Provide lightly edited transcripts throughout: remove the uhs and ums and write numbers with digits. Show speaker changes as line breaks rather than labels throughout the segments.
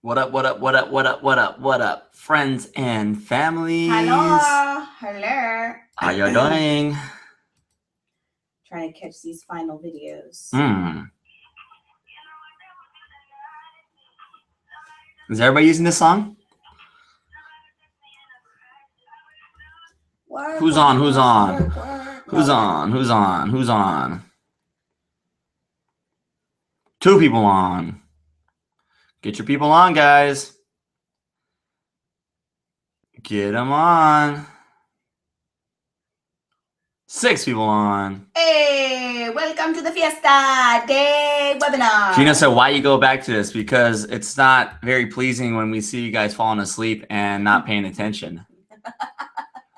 What up, what up, what up, what up, what up, what up, friends and families?
Hello. Hello.
How you doing?
Trying to catch these final videos.
Is everybody using this song?
Work,
Who's on? Who's on? Who's
Okay.
on? Who's on? Who's on? 2 people on. Get your people on, guys. Get them on. 6 people on.
Hey, welcome to the Fiesta Day webinar.
Gina said, why you go back to this? Because it's not very pleasing when we see you guys falling asleep and not paying attention.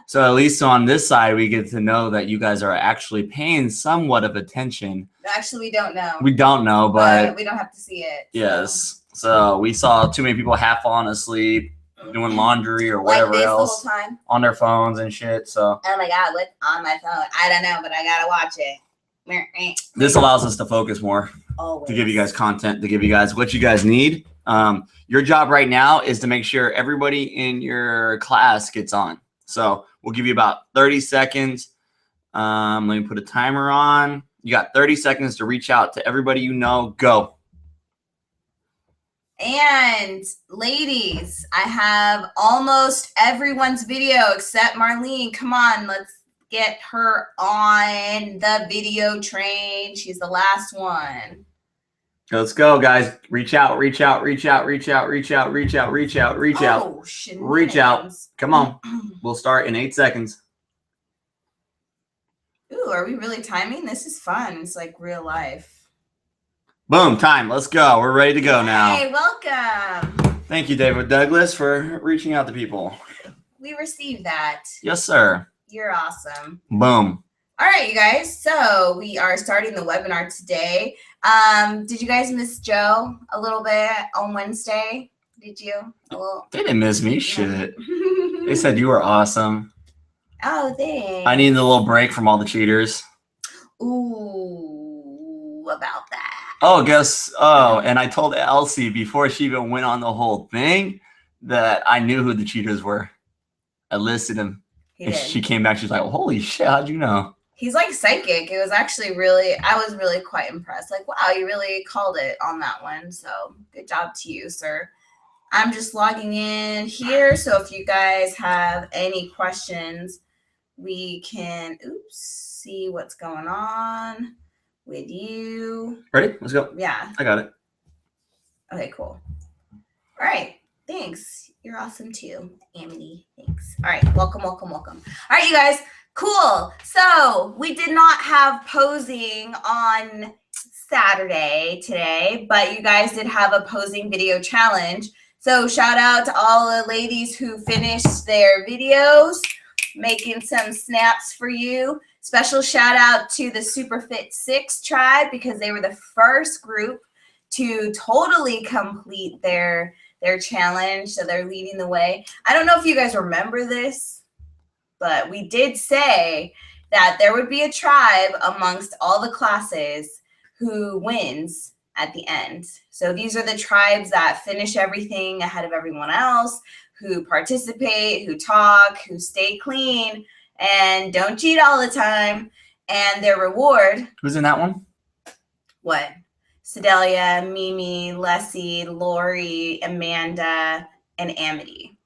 So at least on this side, we get to know that you guys are actually paying somewhat of attention.
Actually, we don't know.
We don't know, but
we don't have to see it.
yes. So we saw too many people half falling asleep, doing laundry or whatever
like this
else
the whole time.
on their phones and shit. So
Oh my God, what's on my phone? I don't know, but I gotta watch it.
this allows us to focus more,
Always.
to give you guys content, to give you guys what you guys need. Your job right now is to make sure everybody in your class gets on. So we'll give you about 30 seconds. Let me put a timer on. You got 30 seconds to reach out to everybody you know. Go.
And ladies, I have almost everyone's video except Marlene. Come on, let's get her on the video train. She's the last one.
Let's go, guys. Reach out, reach out, reach out, reach out, reach out, reach out, reach out, reach out.
Oh,
Reach out. Come on. We'll start in 8 seconds.
Ooh, are we really timing? This is fun. It's like real life.
Boom, time. Let's go. We're ready to go now.
Hey, welcome.
Thank you, David Douglas, for reaching out to people.
We received that.
Yes, sir.
You're awesome.
Boom.
All right, you guys. So we are starting the webinar today. Did you guys miss Joe a little bit on Wednesday? Did you? A little?
They didn't miss me. Shit. They said you were awesome.
Oh, thanks.
I needed a little break from all the cheaters.
Ooh, about that.
Oh, and I told Elsie before she even went on the whole thing that I knew who the cheaters were. I listed them. And she came back. She's like, holy shit, how'd you know?
He's like psychic. It was actually really, I was really quite impressed. Like, wow, you really called it on that one. So good job to you, sir. I'm just logging in here. So if you guys have any questions, we can, see what's going on with you.
Ready? Let's go.
Yeah.
I got it.
Okay, cool. All right. Thanks. You're awesome too, Amity. Thanks. All right. Welcome, welcome, welcome. All right, you guys. Cool. So we did not have posing on Saturday today, but you guys did have a posing video challenge. So shout out to all the ladies who finished their videos, making some snaps for you. Special shout out to the Superfit 6 tribe because they were the first group to totally complete their challenge. So they're leading the way. I don't know if you guys remember this, but we did say that there would be a tribe amongst all the classes who wins at the end. So these are the tribes that finish everything ahead of everyone else, who participate, who talk, who stay clean, and don't cheat all the time. And their reward.
Who's in that one?
What? Sedalia, Mimi, Leslie, Lori, Amanda, and Amity.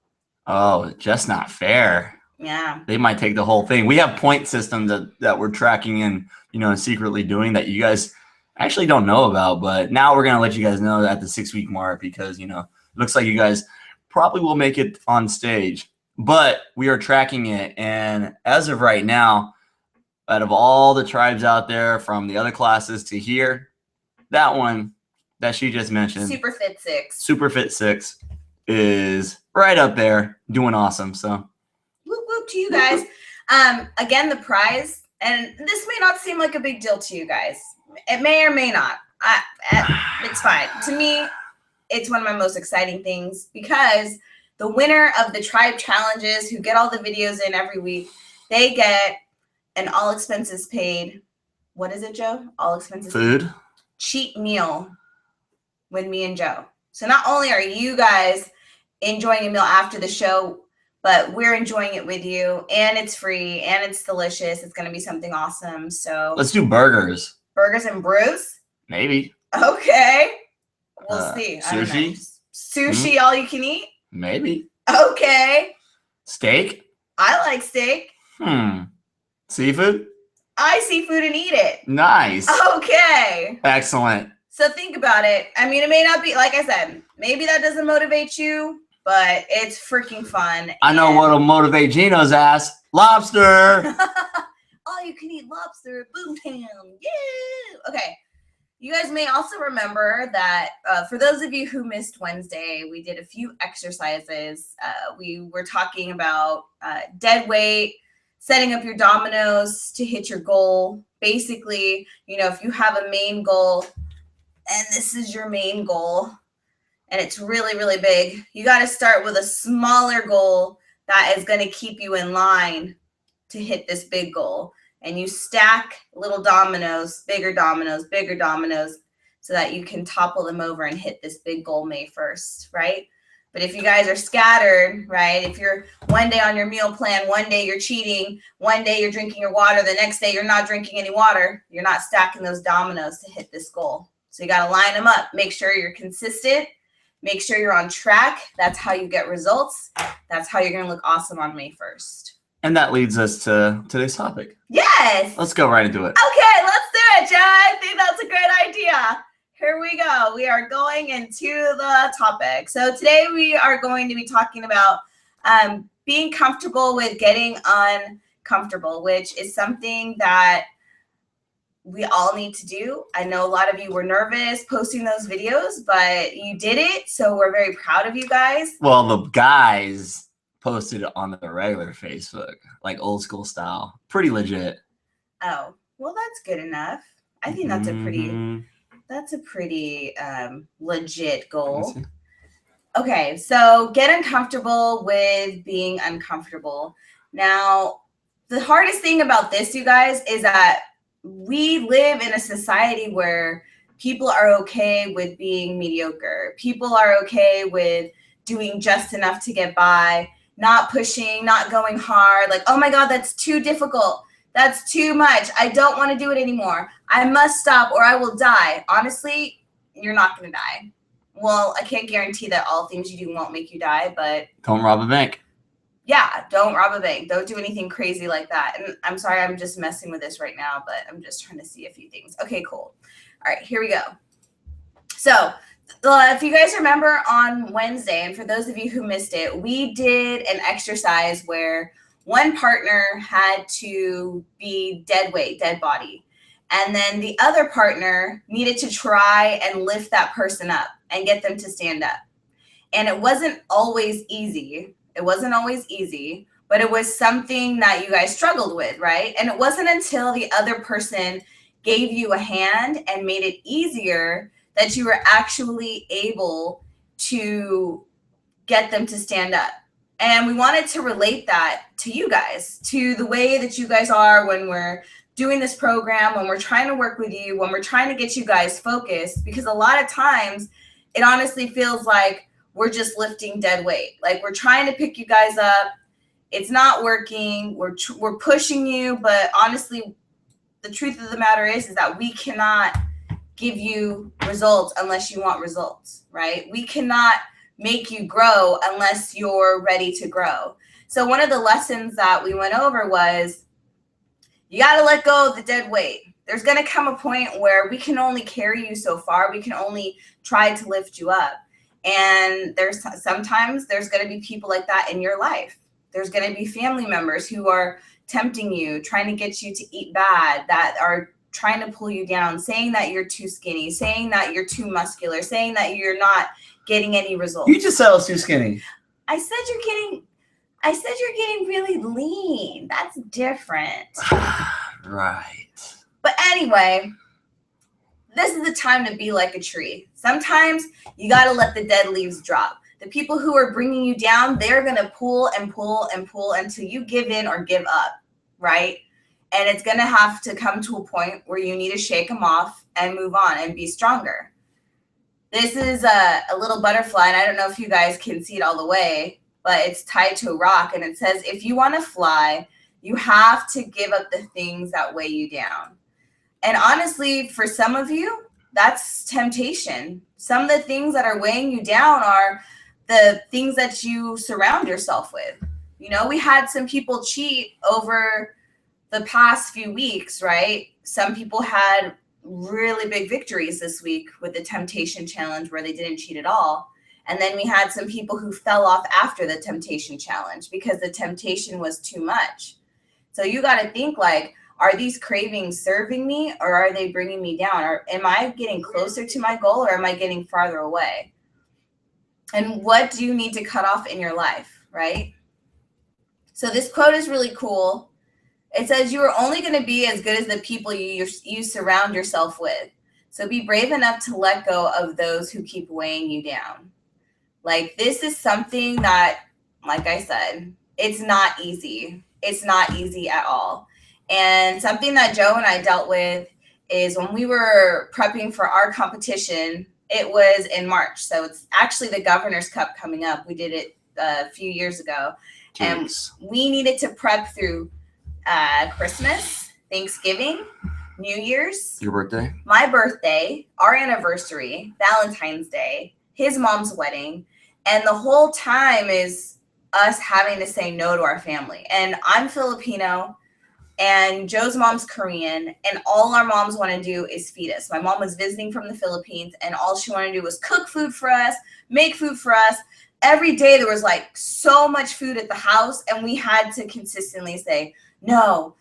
Oh, just not fair.
Yeah.
They might take the whole thing. We have point systems that we're tracking and, secretly doing that you guys actually don't know about. But now we're going to let you guys know at the 6-week mark because, it looks like you guys probably will make it on stage. But we are tracking it. And as of right now, out of all the tribes out there from the other classes to here, that one that she just mentioned, Superfit 6 is right up there doing awesome. So
whoop whoop to you guys. Again, the prize, and this may not seem like a big deal to you guys. It may or may not. It's fine. To me, it's one of my most exciting things because the winner of the tribe challenges who get all the videos in every week, they get an all expenses paid. What is it, Joe? All expenses
food
paid. Cheap meal with me and Joe. So not only are you guys enjoying a meal after the show, but we're enjoying it with you, and it's free and it's delicious. It's going to be something awesome. So
Let's do burgers.
burgers and brews.
Maybe.
Okay. We'll see. I don't know.
Sushi?
Sushi, all you can eat.
Maybe.
Okay.
Steak?
I like steak.
Seafood?
I see food and eat it.
Nice.
Okay.
Excellent.
So think about it. I mean, it may not be, like I said, maybe that doesn't motivate you, but it's freaking fun.
I know what'll motivate Gino's ass. Lobster.
All you can eat lobster. Boomtown. Yeah. Okay. You guys may also remember that for those of you who missed Wednesday, we did a few exercises. We were talking about dead weight, setting up your dominoes to hit your goal. Basically, you know, if you have a main goal and this is your main goal and it's really, really big, you got to start with a smaller goal that is going to keep you in line to hit this big goal. And you stack little dominoes, bigger dominoes, so that you can topple them over and hit this big goal May 1st, right? But if you guys are scattered, right? If you're one day on your meal plan, one day you're cheating, one day you're drinking your water, the next day you're not drinking any water, you're not stacking those dominoes to hit this goal. So you got to line them up. Make sure you're consistent. Make sure you're on track. That's how you get results. That's how you're going to look awesome on May 1st.
And that leads us to today's topic.
Yes.
Let's go right into it.
Okay, let's do it, John. I think that's a great idea. Here we go. We are going into the topic. So today we are going to be talking about being comfortable with getting uncomfortable, which is something that we all need to do. I know a lot of you were nervous posting those videos, but you did it. So we're very proud of you guys.
Well, the guys posted it on the regular Facebook, like old school style. Pretty legit.
Oh, well, that's good enough. I think that's a pretty legit goal. Okay, so get uncomfortable with being uncomfortable. Now, the hardest thing about this, you guys, is that we live in a society where people are okay with being mediocre. People are okay with doing just enough to get by, not pushing, not going hard. Like, oh my God, that's too difficult. That's too much. I don't want to do it anymore. I must stop or I will die. Honestly, you're not going to die. Well, I can't guarantee that all things you do won't make you die, but
don't rob a bank.
Yeah, don't rob a bank. Don't do anything crazy like that. And I'm sorry, I'm just messing with this right now, but I'm just trying to see a few things. Okay, cool. All right, here we go. So if you guys remember on Wednesday, and for those of you who missed it, we did an exercise where one partner had to be dead weight, dead body. And then the other partner needed to try and lift that person up and get them to stand up. And it wasn't always easy. It wasn't always easy, but it was something that you guys struggled with, right? And it wasn't until the other person gave you a hand and made it easier that you were actually able to get them to stand up. And we wanted to relate that to you guys, to the way that you guys are when we're doing this program, when we're trying to work with you, when we're trying to get you guys focused, because a lot of times it honestly feels like we're just lifting dead weight. Like we're trying to pick you guys up. It's not working. We're pushing you, but honestly, the truth of the matter is that we cannot give you results unless you want results, right? We cannot make you grow unless you're ready to grow. So one of the lessons that we went over was you got to let go of the dead weight. There's going to come a point where we can only carry you so far. We can only try to lift you up. And sometimes there's going to be people like that in your life. There's going to be family members who are tempting you, trying to get you to eat bad, that are trying to pull you down, saying that you're too skinny, saying that you're too muscular, saying that you're not getting any results.
You just said I was too skinny.
I said you're getting really lean. That's different.
Right.
But anyway, this is the time to be like a tree. Sometimes you got to let the dead leaves drop. The people who are bringing you down, they're going to pull and pull and pull until you give in or give up, right? And it's going to have to come to a point where you need to shake them off and move on and be stronger. This is a little butterfly, and I don't know if you guys can see it all the way, but it's tied to a rock, and it says, if you want to fly, you have to give up the things that weigh you down. And honestly, for some of you, that's temptation. Some of the things that are weighing you down are the things that you surround yourself with. You know, we had some people cheat over the past few weeks, right? Some people had really big victories this week with the temptation challenge where they didn't cheat at all. And then we had some people who fell off after the temptation challenge because the temptation was too much. So you got to think like, are these cravings serving me or are they bringing me down? Or am I getting closer to my goal or am I getting farther away? And what do you need to cut off in your life, right? So this quote is really cool. It says, you are only going to be as good as the people you surround yourself with. So be brave enough to let go of those who keep weighing you down. Like, this is something that, like I said, it's not easy. It's not easy at all. And something that Joe and I dealt with is when we were prepping for our competition, it was in March. So it's actually the Governor's Cup coming up. We did it a few years ago. And we needed to prep through Christmas, Thanksgiving, New Year's,
your birthday,
my birthday, our anniversary, Valentine's Day, his mom's wedding. And the whole time is us having to say no to our family. And I'm Filipino and Joe's mom's Korean, and all our moms want to do is feed us. My mom was visiting from the Philippines, and all she wanted to do was cook food for us, make food for us. Every day there was like so much food at the house, and we had to consistently say, no,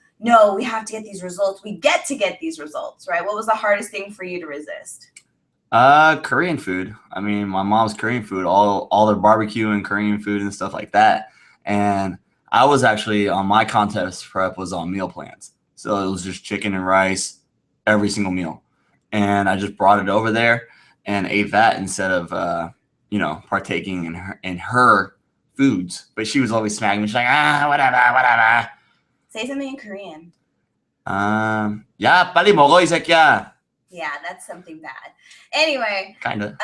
we have to get these results. We get to get these results, right? What was the hardest thing for you to resist?
Korean food. I mean, my mom's Korean food, all their barbecue and Korean food and stuff like that. And I was actually on my contest prep was on meal plans. So it was just chicken and rice every single meal. And I just brought it over there and ate that instead of, partaking in her foods. But she was always smacking me. She's like, whatever.
Say something in Korean.
Yeah, 빨리 먹어, 이 새끼야.
Yeah, that's something bad. Anyway.
Kinda.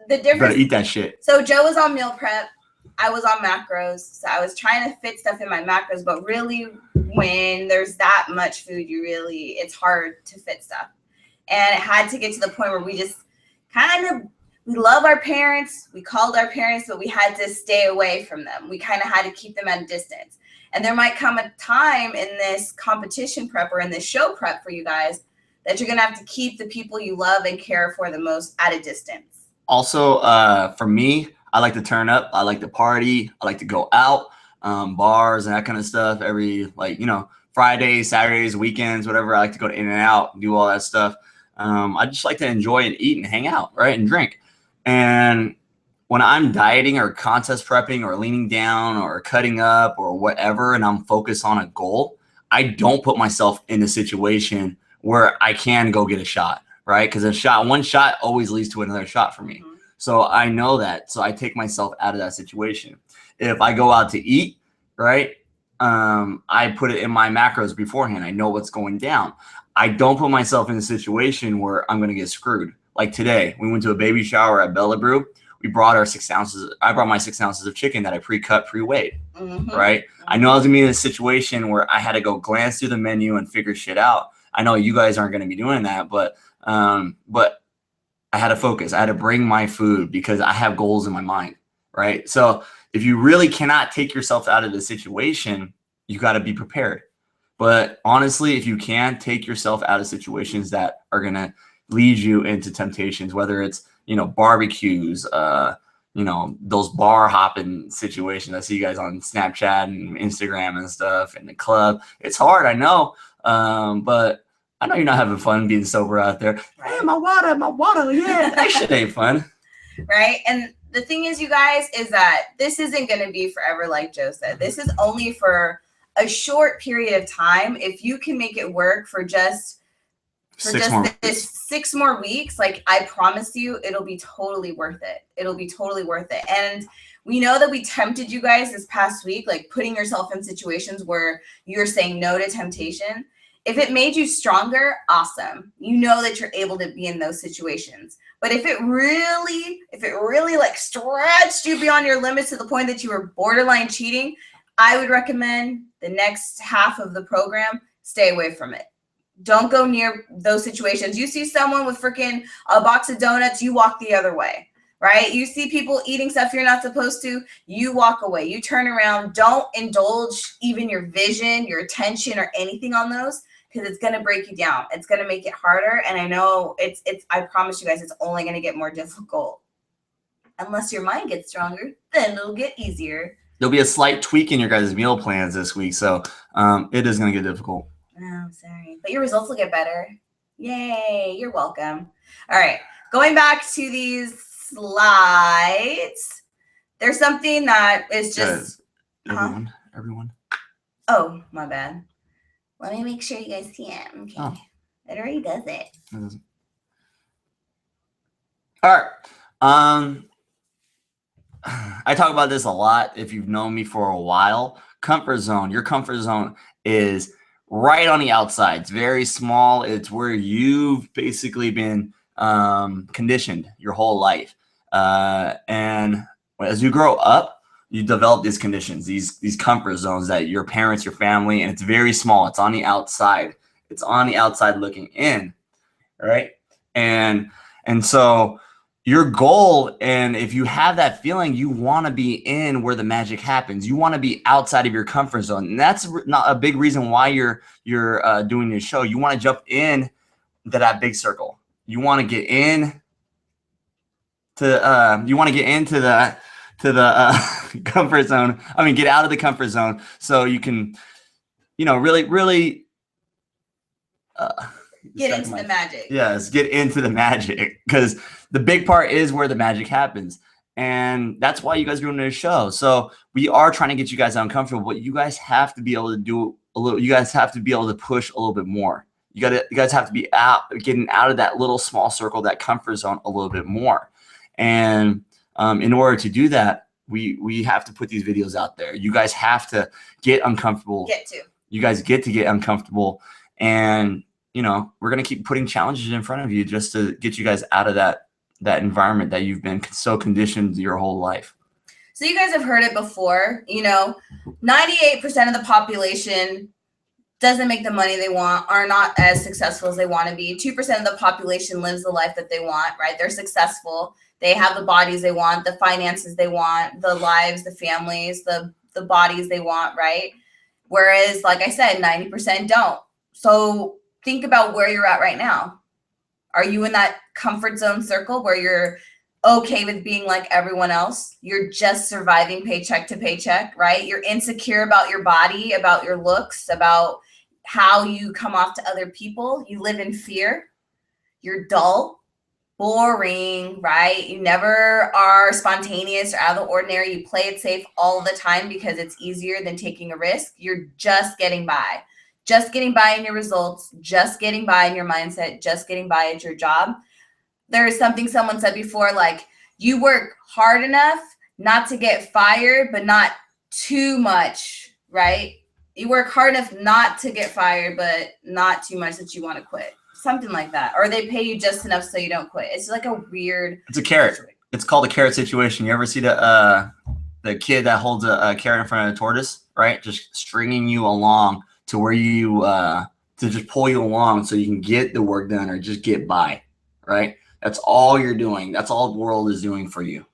The difference.
You better eat that shit.
So Joe was on meal prep. I was on macros. So I was trying to fit stuff in my macros, but really when there's that much food, it's hard to fit stuff. And it had to get to the point where we just we love our parents. We called our parents, but we had to stay away from them. We kind of had to keep them at a distance. And there might come a time in this competition prep or in this show prep for you guys that you're going to have to keep the people you love and care for the most at a distance.
Also, for me, I like to turn up. I like to party. I like to go out, bars and that kind of stuff every, Fridays, Saturdays, weekends, whatever. I like to go to In-N-Out, do all that stuff. I just like to enjoy and eat and hang out, right, and drink. And when I'm dieting or contest prepping or leaning down or cutting up or whatever, and I'm focused on a goal, I don't put myself in a situation where I can go get a shot, right? Because one shot always leads to another shot for me. Mm-hmm. So I know that. So I take myself out of that situation. If I go out to eat, right, I put it in my macros beforehand. I know what's going down. I don't put myself in a situation where I'm going to get screwed. Like today, we went to a baby shower at Bella Brew. We brought our 6 ounces. I brought my 6 ounces of chicken that I pre-cut, pre-weighed, right? I know I was going to be in a situation where I had to go glance through the menu and figure shit out. I know you guys aren't going to be doing that, but I had to focus. I had to bring my food because I have goals in my mind, right? So if you really cannot take yourself out of the situation, you got to be prepared. But honestly, if you can take yourself out of situations that are going to lead you into temptations, whether it's, barbecues, those bar hopping situations. I see you guys on Snapchat and Instagram and stuff in the club. It's hard, I know. But I know you're not having fun being sober out there. Hey, my water. Yeah, that shit ain't fun.
Right. And the thing is, you guys, is that this isn't going to be forever. Like Joe said, this is only for a short period of time. If you can make it work for just 6 more weeks, like I promise you, it'll be totally worth it. It'll be totally worth it. And we know that we tempted you guys this past week, like putting yourself in situations where you're saying no to temptation. If it made you stronger, awesome. You know that you're able to be in those situations. But if it really like stretched you beyond your limits to the point that you were borderline cheating, I would recommend the next half of the program, stay away from it. Don't go near those situations. You see someone with freaking a box of donuts, you walk the other way, right? You see people eating stuff you're not supposed to, you walk away, you turn around. Don't indulge even your vision, your attention, or anything on those, because it's going to break you down. It's going to make it harder. And I know I promise you guys, it's only going to get more difficult. Unless your mind gets stronger, then it'll get easier.
There'll be a slight tweak in your guys' meal plans this week. So it is going to get difficult.
Oh, I'm sorry. But your results will get better. Yay. You're welcome. All right. Going back to these slides, there's something that is just...
Everyone.
Oh, my bad. Let me make sure you guys see it. Okay. Oh. It already does it. It doesn't.
All right. I talk about this a lot if you've known me for a while. Comfort zone. Your comfort zone is right on the outside. It's very small. It's where you've basically been conditioned your whole life. And as you grow up, you develop these conditions, these comfort zones that your parents, your family, and it's very small. It's on the outside. It's on the outside looking in, right? And so your goal, and if you have that feeling, you want to be in where the magic happens. You want to be outside of your comfort zone, and that's not a big reason why you're doing your show. You want to jump in to that big circle. You want to get in to the comfort zone. I mean, get out of the comfort zone so you can, really
get into the magic.
Yes, get into the magic, because the big part is where the magic happens. And that's why you guys are doing this show. So we are trying to get you guys uncomfortable, but you guys have to be able to do a little, you guys have to be able to push a little bit more. You guys have to be getting out of that little small circle, that comfort zone a little bit more. And in order to do that, we have to put these videos out there. You guys have to get uncomfortable. You guys get to get uncomfortable. And, we're going to keep putting challenges in front of you just to get you guys out of that environment that you've been so conditioned your whole life.
So you guys have heard it before, 98% of the population doesn't make the money they want, are not as successful as they want to be. 2% of the population lives the life that they want, right? They're successful. They have the bodies they want, the finances they want, the lives, the families, the bodies they want, right? Whereas, like I said, 90% don't. So think about where you're at right now. Are you in that comfort zone circle where you're okay with being like everyone else? You're just surviving paycheck to paycheck, right? You're insecure about your body, about your looks, about how you come off to other people. You live in fear. You're dull, boring, right? You never are spontaneous or out of the ordinary. You play it safe all the time because it's easier than taking a risk. You're just getting by. Just getting by in your results, just getting by in your mindset, just getting by at your job. There is something someone said before, like, you work hard enough not to get fired, but not too much, right? You work hard enough not to get fired, but not too much that you want to quit. Something like that. Or they pay you just enough so you don't quit. It's like a weird...
It's a carrot. It's called a carrot situation. You ever see the kid that holds a carrot in front of a tortoise, right? Just stringing you along to where you to just pull you along so you can get the work done or just get by, right? That's all you're doing. That's all the world is doing for you,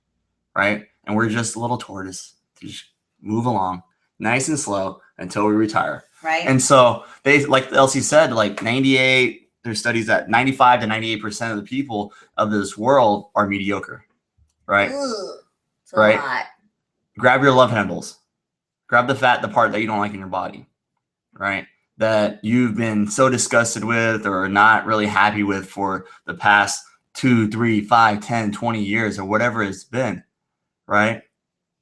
right? And we're just a little tortoise to just move along nice and slow until we retire,
right?
And so they, like Elsie said, like 98, there's studies that 95 to 98% of the people of this world are mediocre, right?
Right.
Grab your love handles. Grab the part that you don't like in your body. Right? That you've been so disgusted with or not really happy with for the past 2, 3, 5, 10, 20 years or whatever it's been, right?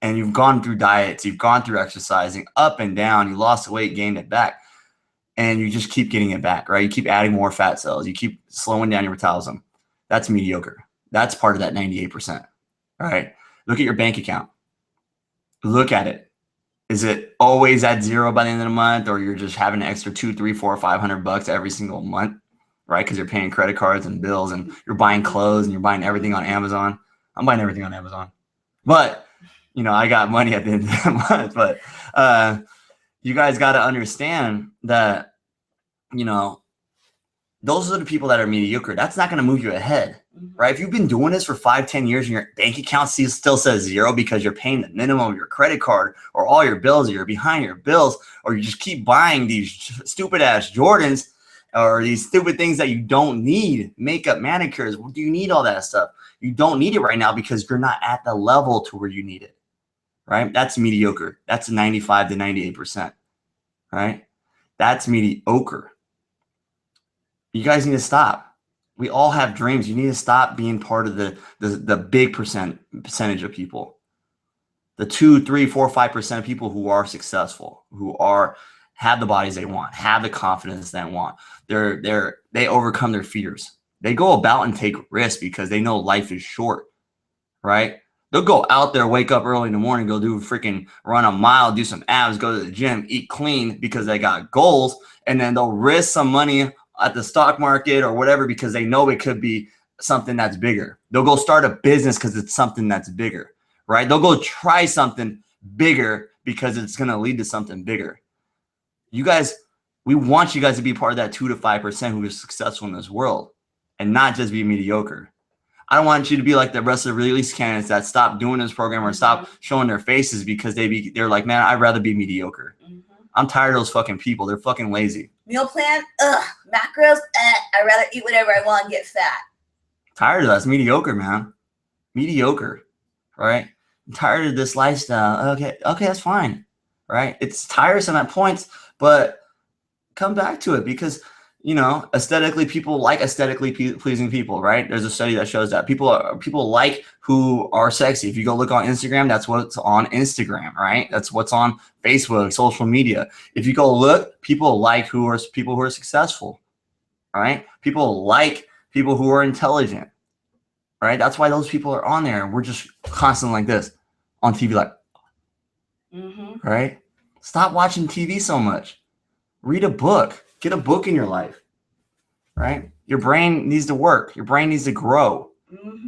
And you've gone through diets, you've gone through exercising up and down, you lost the weight, gained it back, and you just keep getting it back, right? You keep adding more fat cells, you keep slowing down your metabolism. That's mediocre. That's part of that 98%, right? Look at your bank account. Look at it. Is it always at zero by the end of the month, or you're just having an extra $200, $300, $400, $500 every single month, right? Because you're paying credit cards and bills, and you're buying clothes, and you're buying everything on Amazon. I'm buying everything on Amazon, but I got money at the end of the month. But you guys got to understand that those are the people that are mediocre. That's not going to move you ahead, right? If you've been doing this for 5-10 years and your bank account still says zero because you're paying the minimum of your credit card, or all your bills, or you're behind your bills, or you just keep buying these stupid ass Jordans or these stupid things that you don't need, makeup, manicures, do you need all that stuff? You don't need it right now because you're not at the level to where you need it, right? That's mediocre. That's 95 to 98%, right? That's mediocre. You guys need to stop. We all have dreams. You need to stop being part of the big percentage of people. The 2, 3, 4, 5% of people who are successful, who have the bodies they want, have the confidence they want. They overcome their fears. They go about and take risks because they know life is short, right? They'll go out there, wake up early in the morning, go do freaking run a mile, do some abs, go to the gym, eat clean because they got goals, and then they'll risk some money at the stock market or whatever because they know it could be something that's bigger. They'll go start a business because it's something that's bigger, right? They'll go try something bigger because it's going to lead to something bigger. You guys, we want you guys to be part of that 2 to 5% who is successful in this world and not just be mediocre. I don't want you to be like the rest of the release candidates that stop doing this program or stop showing their faces because they're like, man, I'd rather be mediocre. I'm tired of those fucking people. They're fucking lazy.
Meal plan, macros, I'd rather eat whatever I want and get fat.
Tired of that. It's mediocre, man. Mediocre, right? I'm tired of this lifestyle. Okay, that's fine, right? It's tiresome at points, but come back to it because, aesthetically, people like aesthetically pleasing people, right? There's a study that shows that people like who are sexy. If you go look on Instagram, that's what's on Instagram, right? That's what's on Facebook, social media. If you go look, people like people who are successful, right? People like people who are intelligent, right? That's why those people are on there. We're just constantly like this on TV, like, right? Stop watching TV so much. Read a book. Get a book in your life, right? Your brain needs to work. Your brain needs to grow.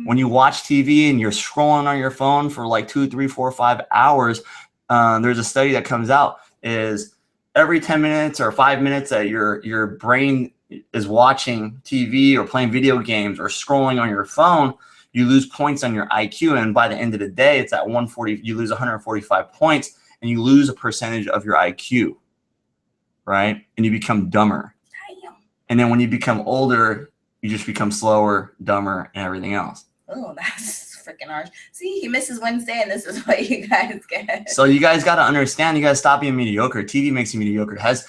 When you watch TV and you're scrolling on your phone for like 2, 3, 4, 5 hours, there's a study that comes out is every 10 minutes or 5 minutes that your brain is watching TV or playing video games or scrolling on your phone, you lose points on your IQ. And by the end of the day, it's at 140, you lose 145 points and you lose a percentage of your IQ. Right? And you become dumber. And then when you become older, you just become slower, dumber, and everything else.
Oh, that's freaking harsh. See, he misses Wednesday, and this is what you guys get.
So you guys got to understand, you guys stop being mediocre. TV makes you mediocre. Has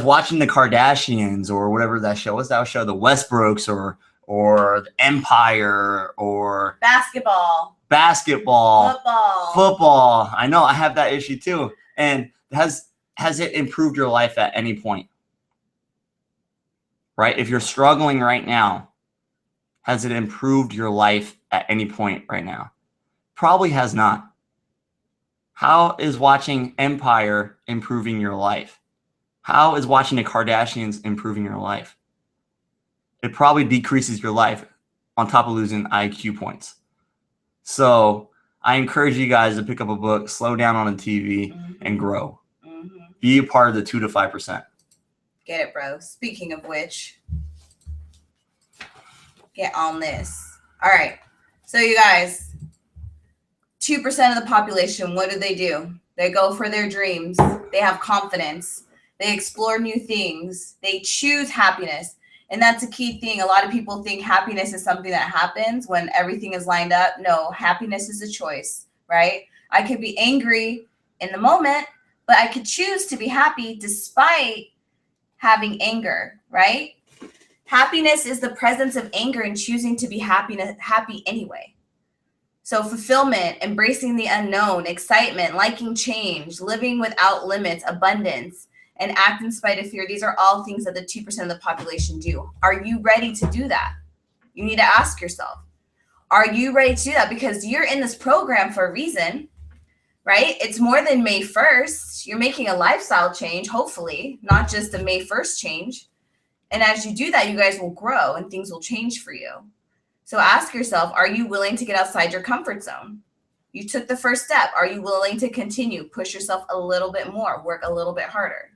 watching the Kardashians or whatever that show, what's that show? The Westbrooks or the Empire or
Basketball.
Football. I know, I have that issue too. And has it improved your life at any point? Right? If you're struggling right now, has it improved your life at any point right now? Probably has not. How is watching Empire improving your life? How is watching the Kardashians improving your life? It probably decreases your life on top of losing IQ points. So I encourage you guys to pick up a book, slow down on the TV, and grow. Be a part of the 2 to 5%.
Get it, bro. Speaking of which, get on this. All right. So you guys, 2% of the population, what do? They go for their dreams. They have confidence. They explore new things. They choose happiness. And that's a key thing. A lot of people think happiness is something that happens when everything is lined up. No, happiness is a choice, right? I could be angry in the moment, but I could choose to be happy despite having anger, right? Happiness is the presence of anger and choosing to be happy anyway. So fulfillment, embracing the unknown, excitement, liking change, living without limits, abundance, and act in spite of fear. These are all things that the 2% of the population do. Are you ready to do that? You need to ask yourself, are you ready to do that? Because you're in this program for a reason. right? It's more than May 1st. You're making a lifestyle change, hopefully, not just a May 1st change. And as you do that, you guys will grow and things will change for you. So ask yourself, are you willing to get outside your comfort zone? You took the first step. Are you willing to continue? Push yourself a little bit more, work a little bit harder.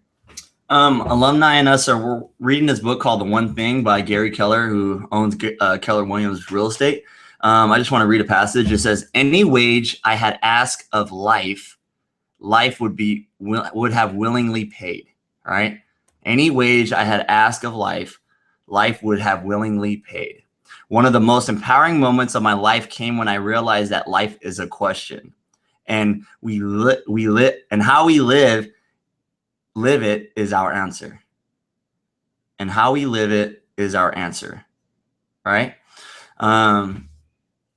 Alumni and us are reading this book called The One Thing by Gary Keller, who owns Keller Williams Real Estate. I just want to read a passage. It says, any wage I had asked of life would have willingly paid. All right. Any wage I had asked of life would have willingly paid. One of the most empowering moments of my life came when I realized that life is a question, and and how we live it is our answer. And how we live it is our answer. All right.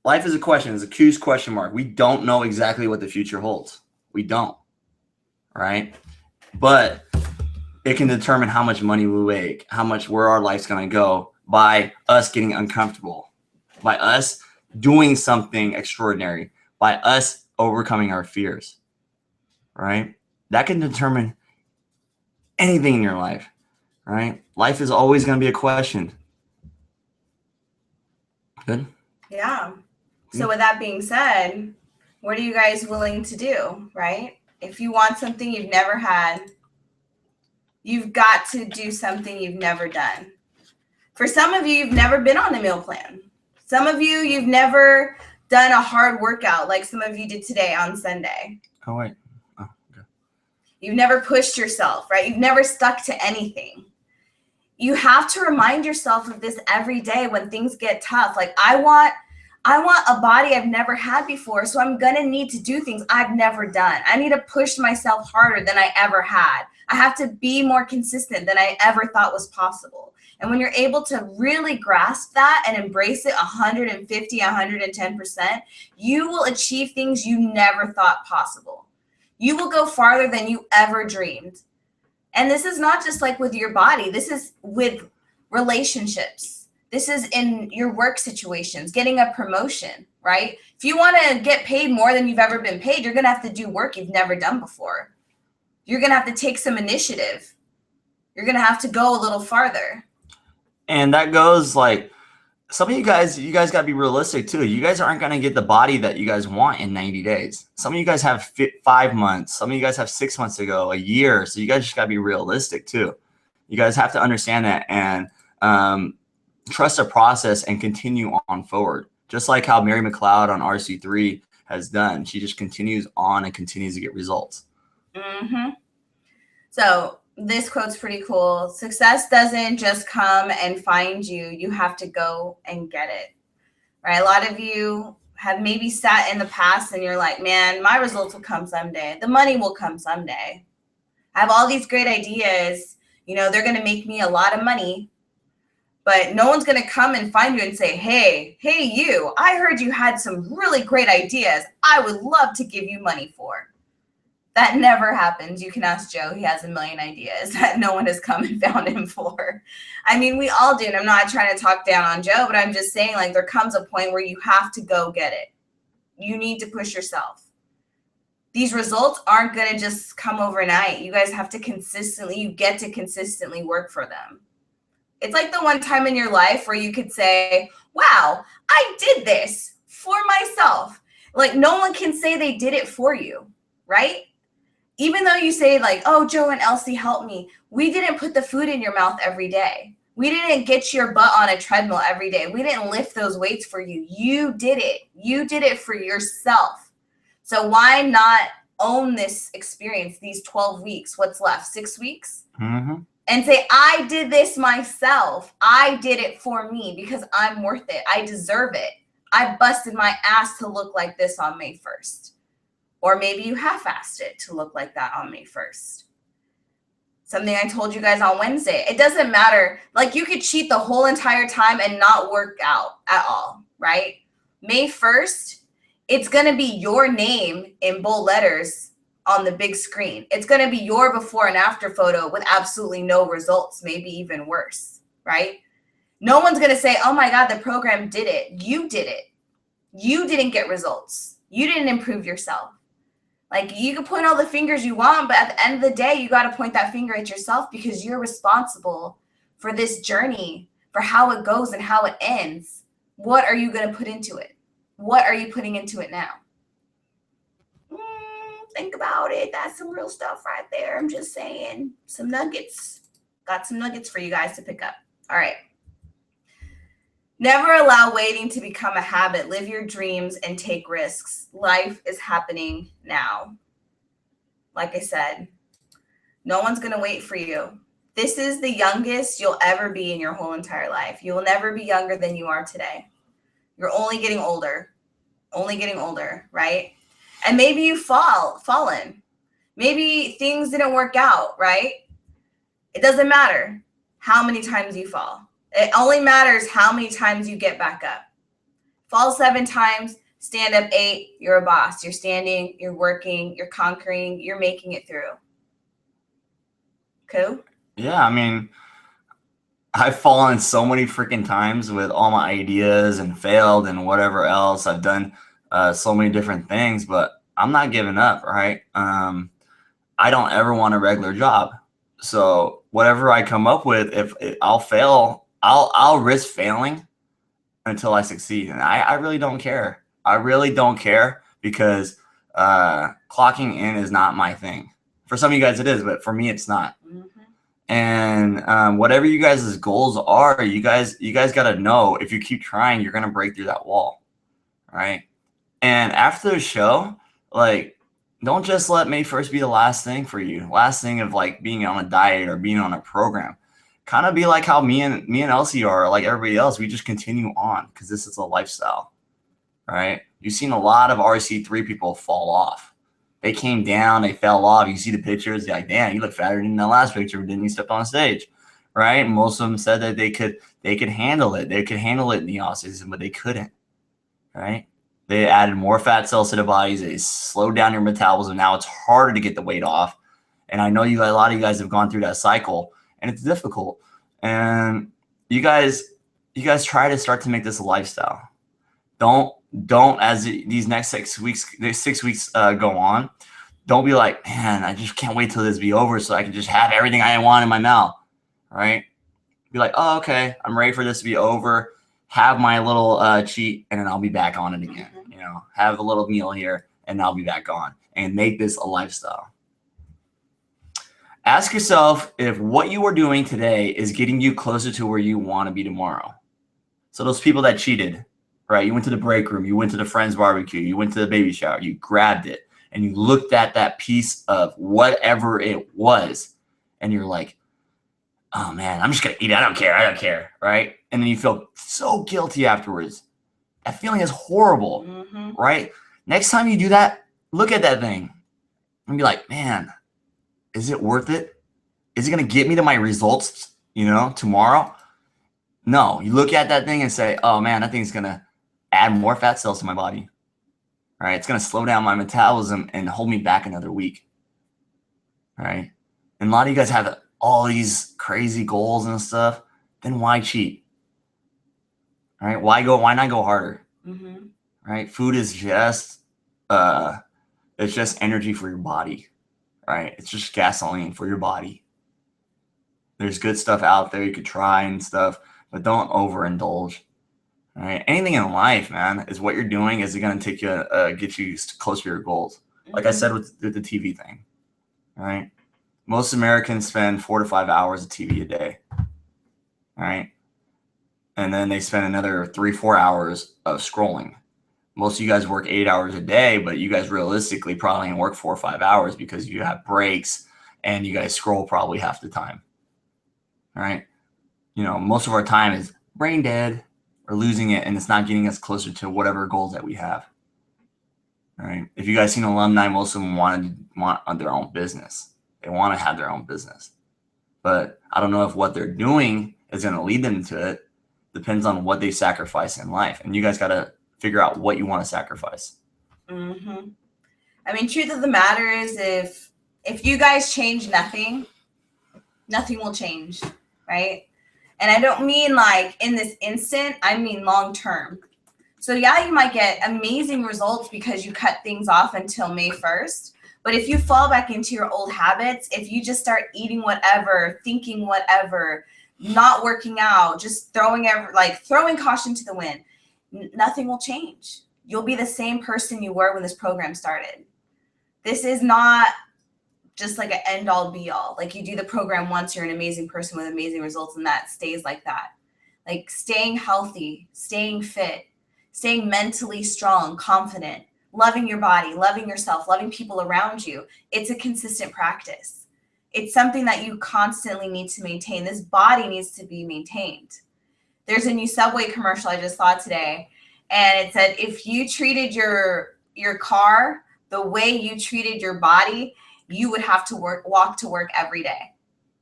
Life is a question. It's a huge question mark. We don't know exactly what the future holds. We don't. Right. But it can determine how much money we make, where our life's going to go by us getting uncomfortable, by us doing something extraordinary, by us overcoming our fears, right? That can determine anything in your life, right? Life is always going to be a question. Good?
Yeah. So with that being said, what are you guys willing to do, right? If you want something you've never had, you've got to do something you've never done. For some of you, you've never been on a meal plan. Some of you, you've never done a hard workout like some of you did today on Sunday.
Oh, wait. Oh, okay.
You've never pushed yourself, right? You've never stuck to anything. You have to remind yourself of this every day when things get tough. Like, I want a body I've never had before, so I'm going to need to do things I've never done. I need to push myself harder than I ever had. I have to be more consistent than I ever thought was possible. And when you're able to really grasp that and embrace it 150, 110%, you will achieve things you never thought possible. You will go farther than you ever dreamed. And this is not just like with your body. This is with relationships. This is in your work situations, getting a promotion, right? If you want to get paid more than you've ever been paid, you're going to have to do work you've never done before. You're going to have to take some initiative. You're going to have to go a little farther.
And that goes like, some of you guys got to be realistic too. You guys aren't going to get the body that you guys want in 90 days. Some of you guys have 5 months. Some of you guys have 6 months to go, a year. So you guys just got to be realistic too. You guys have to understand that and trust the process and continue on forward. Just like how Mary McLeod on RC3 has done. She just continues on and continues to get results.
Mm-hmm. So this quote's pretty cool. Success doesn't just come and find you. You have to go and get it. Right? A lot of you have maybe sat in the past and you're like, man, my results will come someday. The money will come someday. I have all these great ideas. You know, they're going to make me a lot of money. But no one's going to come and find you and say, hey, you, I heard you had some really great ideas I would love to give you money for. That never happens. You can ask Joe. He has a million ideas that no one has come and found him for. I mean, we all do. And I'm not trying to talk down on Joe, but I'm just saying, like, there comes a point where you have to go get it. You need to push yourself. These results aren't going to just come overnight. You guys have to you get to consistently work for them. It's like the one time in your life where you could say, wow, I did this for myself. Like, no one can say they did it for you, right? Even though you say like, oh, Joe and Elsie helped me. We didn't put the food in your mouth every day. We didn't get your butt on a treadmill every day. We didn't lift those weights for you. You did it. You did it for yourself. So why not own this experience, these 12 weeks? What's left? 6 weeks?
Mm-hmm.
And say, I did this myself. I did it for me because I'm worth it. I deserve it. I busted my ass to look like this on May 1st. Or maybe you half-assed it to look like that on May 1st. Something I told you guys on Wednesday. It doesn't matter. Like, you could cheat the whole entire time and not work out at all, right? May 1st, it's going to be your name in bold letters on the big screen. It's going to be your before and after photo with absolutely no results, maybe even worse, right? No one's going to say, oh my God, the program did it. You did it. You didn't get results. You didn't improve yourself. Like, you can point all the fingers you want, but at the end of the day, you got to point that finger at yourself because you're responsible for this journey, for how it goes and how it ends. What are you going to put into it? What are you putting into it now? Think about it. That's some real stuff right there. I'm just saying. Some nuggets. Got some nuggets for you guys to pick up. All right. Never allow waiting to become a habit. Live your dreams and take risks. Life is happening now. Like I said, no one's going to wait for you. This is the youngest you'll ever be in your whole entire life. You will never be younger than you are today. You're only getting older. Only getting older, right? And maybe you fallen. Maybe things didn't work out, right? It doesn't matter how many times you fall. It only matters how many times you get back up. Fall 7 times, stand up 8, you're a boss. You're standing, you're working, you're conquering, you're making it through. Cool?
Yeah, I mean, I've fallen so many freaking times with all my ideas and failed and whatever else. I've done so many different things, but I'm not giving up, right? I don't ever want a regular job. So whatever I come up with, if I'll fail, I'll risk failing until I succeed. And I really don't care. I really don't care because clocking in is not my thing. For some of you guys it is, but for me it's not.
Mm-hmm.
And whatever you guys' goals are, you guys got to know if you keep trying, you're going to break through that wall, right? And after the show, like, don't just let May 1st be the last thing for you. Last thing of like being on a diet or being on a program. Kind of be like how me and Elsie are, like everybody else. We just continue on because this is a lifestyle, right? You've seen a lot of RC3 people fall off. They came down, they fell off. You see the pictures, you're like, damn, you look fatter than the last picture, didn't you step on stage, right? Most of them said that they could handle it. They could handle it in the off season, but they couldn't, right? They added more fat cells to the bodies. They slowed down your metabolism. Now it's harder to get the weight off. And I know a lot of you guys have gone through that cycle, and it's difficult. And you guys try to start to make this a lifestyle. Don't as these next 6 weeks go on, don't be like, man, I just can't wait till this be over so I can just have everything I want in my mouth, right? Be like, oh, okay, I'm ready for this to be over. Have my little cheat, and then I'll be back on it again. You know, have a little meal here, and I'll be back on, and make this a lifestyle. Ask yourself if what you are doing today is getting you closer to where you want to be tomorrow. So those people that cheated, right? You went to the break room, you went to the friend's barbecue, you went to the baby shower, you grabbed it, and you looked at that piece of whatever it was, and you're like, oh man, I'm just going to eat it. I don't care, right? And then you feel so guilty afterwards. That feeling is horrible, right? Next time you do that, look at that thing and be like, man, is it worth it? Is it going to get me to my results, tomorrow? No, you look at that thing and say, oh man, that thing's going to add more fat cells to my body. All right, it's going to slow down my metabolism and hold me back another week. All right. And a lot of you guys have all these crazy goals and stuff. Then why cheat? All right. Why not go harder? Right. Food is just, it's just energy for your body. Right. It's just gasoline for your body. There's good stuff out there you could try and stuff, but don't overindulge. All right. Anything in life, man, is what you're doing. Is it going to take you, get you closer to your goals? Like I said with the TV thing. All right. Most Americans spend 4 to 5 hours of TV a day. All right. And then they spend another 3-4 hours of scrolling. Most of you guys work 8 hours a day, but you guys realistically probably only work 4 or 5 hours because you have breaks and you guys scroll probably half the time. All right. Most of our time is brain dead. We're losing it, and it's not getting us closer to whatever goals that we have. All right. If you guys seen alumni, most of them want their own business. They want to have their own business. But I don't know if what they're doing is going to lead them to it. Depends on what they sacrifice in life. And you guys got to figure out what you want to sacrifice.
I mean, truth of the matter is if you guys change nothing will change, right? And I don't mean like in this instant, I mean long term. So yeah, you might get amazing results because you cut things off until May 1st. But if you fall back into your old habits, if you just start eating whatever, thinking whatever, not working out, just throwing caution to the wind, nothing will change. You'll be the same person you were when this program started. This is not just like an end all be all. Like you do the program once, you're an amazing person with amazing results, and that stays like that. Like staying healthy, staying fit, staying mentally strong, confident, loving your body, loving yourself, loving people around you. It's a consistent practice. It's something that you constantly need to maintain. This body needs to be maintained. There's a new Subway commercial I just saw today, and it said, if you treated your car the way you treated your body, you would have to walk to work every day.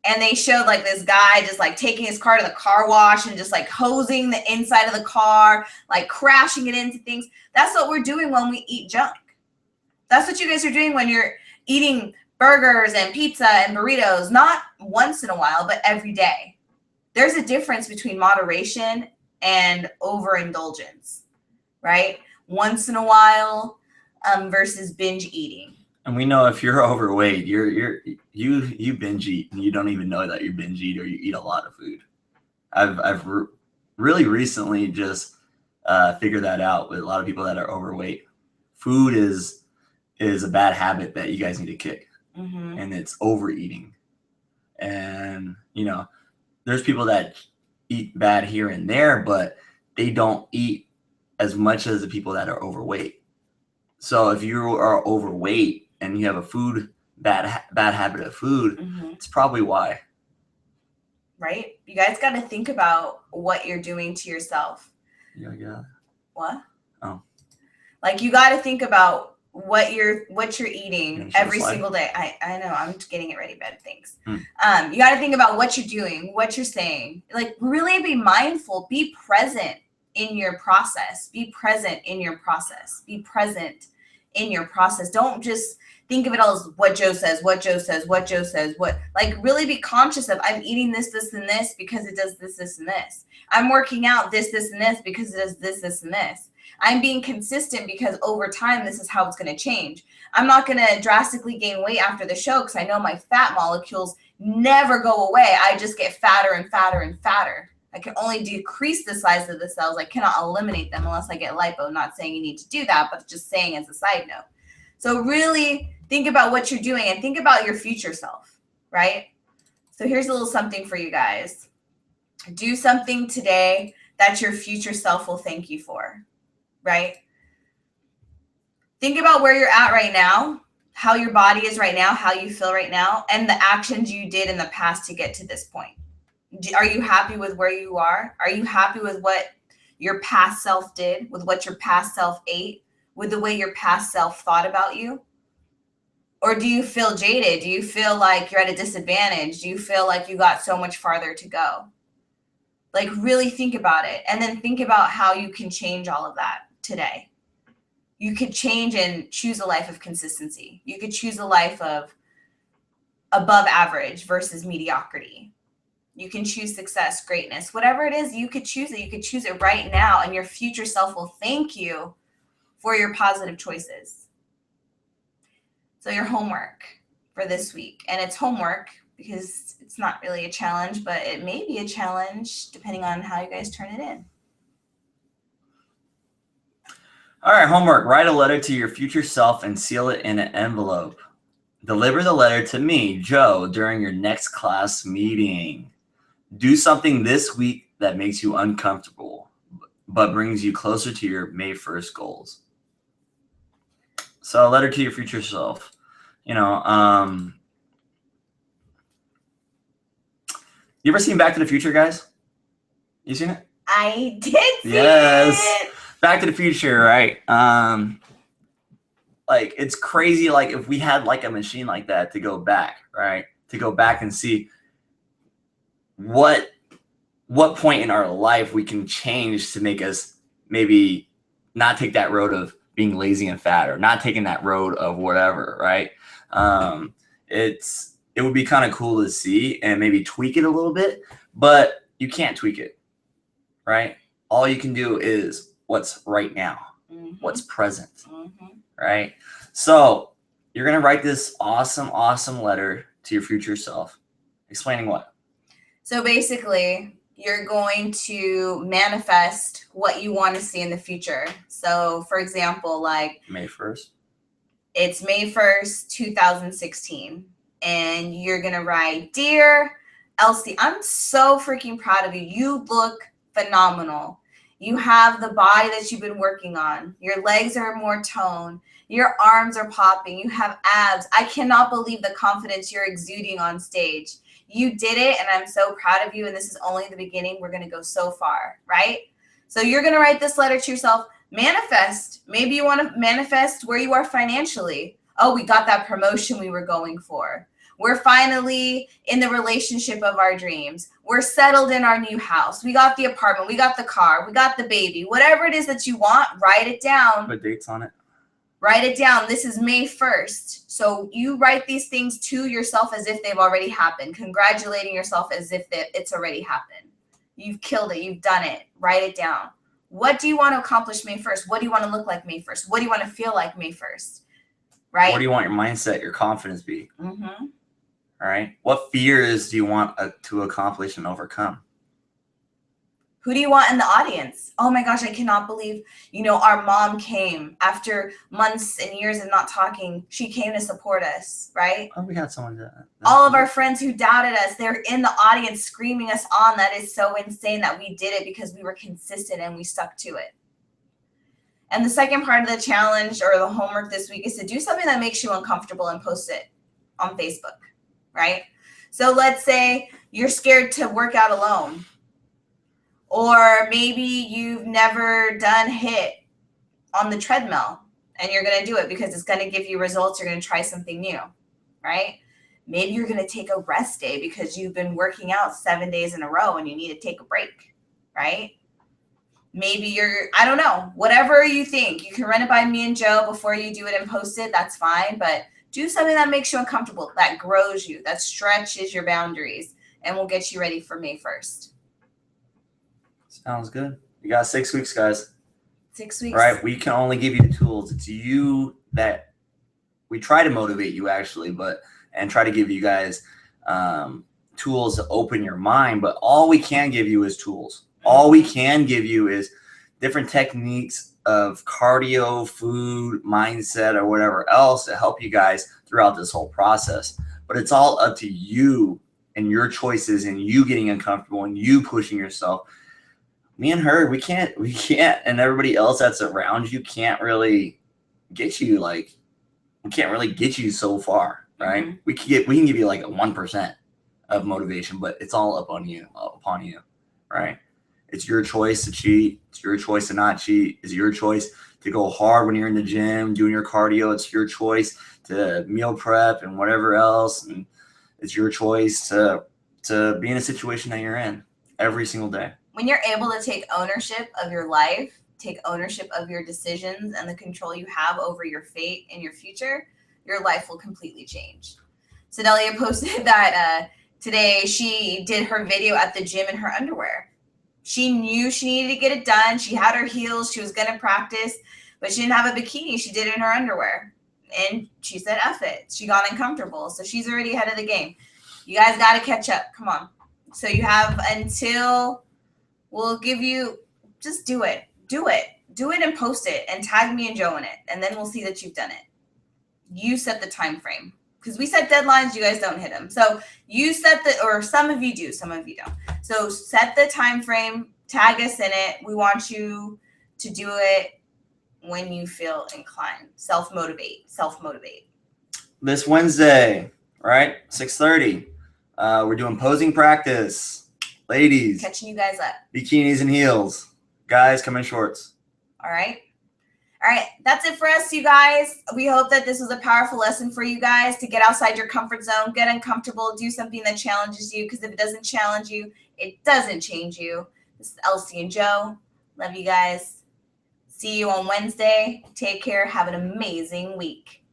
And they showed like this guy just like taking his car to the car wash and just like hosing the inside of the car, like crashing it into things. That's what we're doing when we eat junk. That's what you guys are doing when you're eating burgers and pizza and burritos, not once in a while, but every day. There's a difference between moderation and overindulgence, right? Once in a while versus binge eating.
And we know if you're overweight, you binge eat and you don't even know that you binge eat, or you eat a lot of food. I've really recently just figured that out with a lot of people that are overweight. Food is a bad habit that you guys need to kick, and it's overeating. And there's people that eat bad here and there, but they don't eat as much as the people that are overweight. So if you are overweight and you have a bad habit of food, it's probably why.
Right? You guys got to think about what you're doing to yourself.
Yeah.
What?
Oh.
Like you got to think about what you're eating every single day. I know, I'm just getting it ready, babe. Thanks. You got to think about what you're doing, what you're saying. Like really be mindful, be present in your process. Be present in your process. Be present in your process. Don't just think of it all as what Joe says, what Joe says, what Joe says, like really be conscious of, I'm eating this, this, and this because it does this, this, and this. I'm working out this, this, and this because it does this, this, and this. I'm being consistent because over time, this is how it's going to change. I'm not going to drastically gain weight after the show because I know my fat molecules never go away. I just get fatter and fatter and fatter. I can only decrease the size of the cells. I cannot eliminate them unless I get lipo. Not saying you need to do that, but just saying as a side note. So really think about what you're doing and think about your future self, right? So here's a little something for you guys. Do something today that your future self will thank you for, right? Think about where you're at right now, how your body is right now, how you feel right now, and the actions you did in the past to get to this point. Are you happy with where you are? Are you happy with what your past self did, with what your past self ate, with the way your past self thought about you? Or do you feel jaded? Do you feel like you're at a disadvantage? Do you feel like you got so much farther to go? Like really think about it, and then think about how you can change all of that today. You could change and choose a life of consistency. You could choose a life of above average versus mediocrity. You can choose success, greatness, whatever it is, you could choose it. You could choose it right now, and your future self will thank you for your positive choices. So your homework for this week, and it's homework because it's not really a challenge, but it may be a challenge depending on how you guys turn it in.
All right, homework. Write a letter to your future self and seal it in an envelope. Deliver the letter to me, Joe, during your next class meeting. Do something this week that makes you uncomfortable, but brings you closer to your May 1st goals. So a letter to your future self. You ever seen Back to the Future, guys? You seen it?
I did see it.
Back to the Future, right? Like it's crazy. Like if we had like a machine like that to go back, right? To go back and see what point in our life we can change to make us maybe not take that road of being lazy and fat, or not taking that road of whatever, right? It would be kind of cool to see and maybe tweak it a little bit, but you can't tweak it, right? All you can do is what's right now, what's present, right? So you're going to write this awesome letter to your future self. Explaining what?
So basically, you're going to manifest what you want to see in the future. So for example, like
May 1st.
It's May 1st, 2016. And you're going to write, Dear Elsie, I'm so freaking proud of you. You look phenomenal. You have the body that you've been working on. Your legs are more toned. Your arms are popping. You have abs. I cannot believe the confidence you're exuding on stage. You did it, and I'm so proud of you, and this is only the beginning. We're going to go so far, right? So you're going to write this letter to yourself. Manifest. Maybe you want to manifest where you are financially. Oh, we got that promotion we were going for. We're finally in the relationship of our dreams. We're settled in our new house. We got the apartment. We got the car. We got the baby. Whatever it is that you want, write it down.
Put dates on it.
Write it down. This is May 1st. So you write these things to yourself as if they've already happened, congratulating yourself as if it's already happened. You've killed it. You've done it. Write it down. What do you want to accomplish May 1st? What do you want to look like May 1st? What do you want to feel like May 1st? Right?
What do you want your mindset, your confidence be?
Mm-hmm.
All right. What fears do you want to accomplish and overcome?
Who do you want in the audience? Oh my gosh, I cannot believe, our mom came after months and years of not talking. She came to support us, right?
Oh, we had someone that.
All of our friends who doubted us, they're in the audience screaming us on. That is so insane that we did it because we were consistent and we stuck to it. And the second part of the challenge or the homework this week is to do something that makes you uncomfortable and post it on Facebook, right? So let's say you're scared to work out alone. Or maybe you've never done HIIT on the treadmill and you're going to do it because it's going to give you results. You're going to try something new, right? Maybe you're going to take a rest day because you've been working out 7 days in a row and you need to take a break, right? Maybe I don't know, whatever you think. You can run it by me and Joe before you do it and post it. That's fine. But do something that makes you uncomfortable, that grows you, that stretches your boundaries, and will get you ready for May 1st.
Sounds good. You got 6 weeks, guys.
6 weeks.
Right. We can only give you the tools. It's you that we try to motivate you actually, and try to give you guys tools to open your mind. But all we can give you is tools. All we can give you is different techniques of cardio, food, mindset, or whatever else to help you guys throughout this whole process. But it's all up to you and your choices and you getting uncomfortable and you pushing yourself. Me and her, we can't, and everybody else that's around you can't really get you we can't really get you so far, right? Mm-hmm. We can give you like a 1% of motivation, but it's all upon you, right? It's your choice to cheat. It's your choice to not cheat. It's your choice to go hard when you're in the gym doing your cardio. It's your choice to meal prep and whatever else, and it's your choice to be in a situation that you're in every single day.
When you're able to take ownership of your life, take ownership of your decisions and the control you have over your fate and your future, your life will completely change. Sedelia posted that today she did her video at the gym in her underwear. She knew she needed to get it done. She had her heels. She was going to practice, but she didn't have a bikini. She did it in her underwear. And she said, F it. She got uncomfortable. So she's already ahead of the game. You guys got to catch up. Come on. So you have until... We'll give you, just do it. Do it and post it and tag me and Joe in it. And then we'll see that you've done it. You set the time frame because we set deadlines. You guys don't hit them. So you set or some of you do, some of you don't. So set the time frame, tag us in it. We want you to do it when you feel inclined. Self-motivate.
This Wednesday, right? 6:30. We're doing posing practice. Ladies,
catching you guys up.
Bikinis and heels. Guys, come in shorts.
All right. That's it for us, you guys. We hope that this was a powerful lesson for you guys to get outside your comfort zone, get uncomfortable, do something that challenges you. Because if it doesn't challenge you, it doesn't change you. This is Elsie and Joe. Love you guys. See you on Wednesday. Take care. Have an amazing week.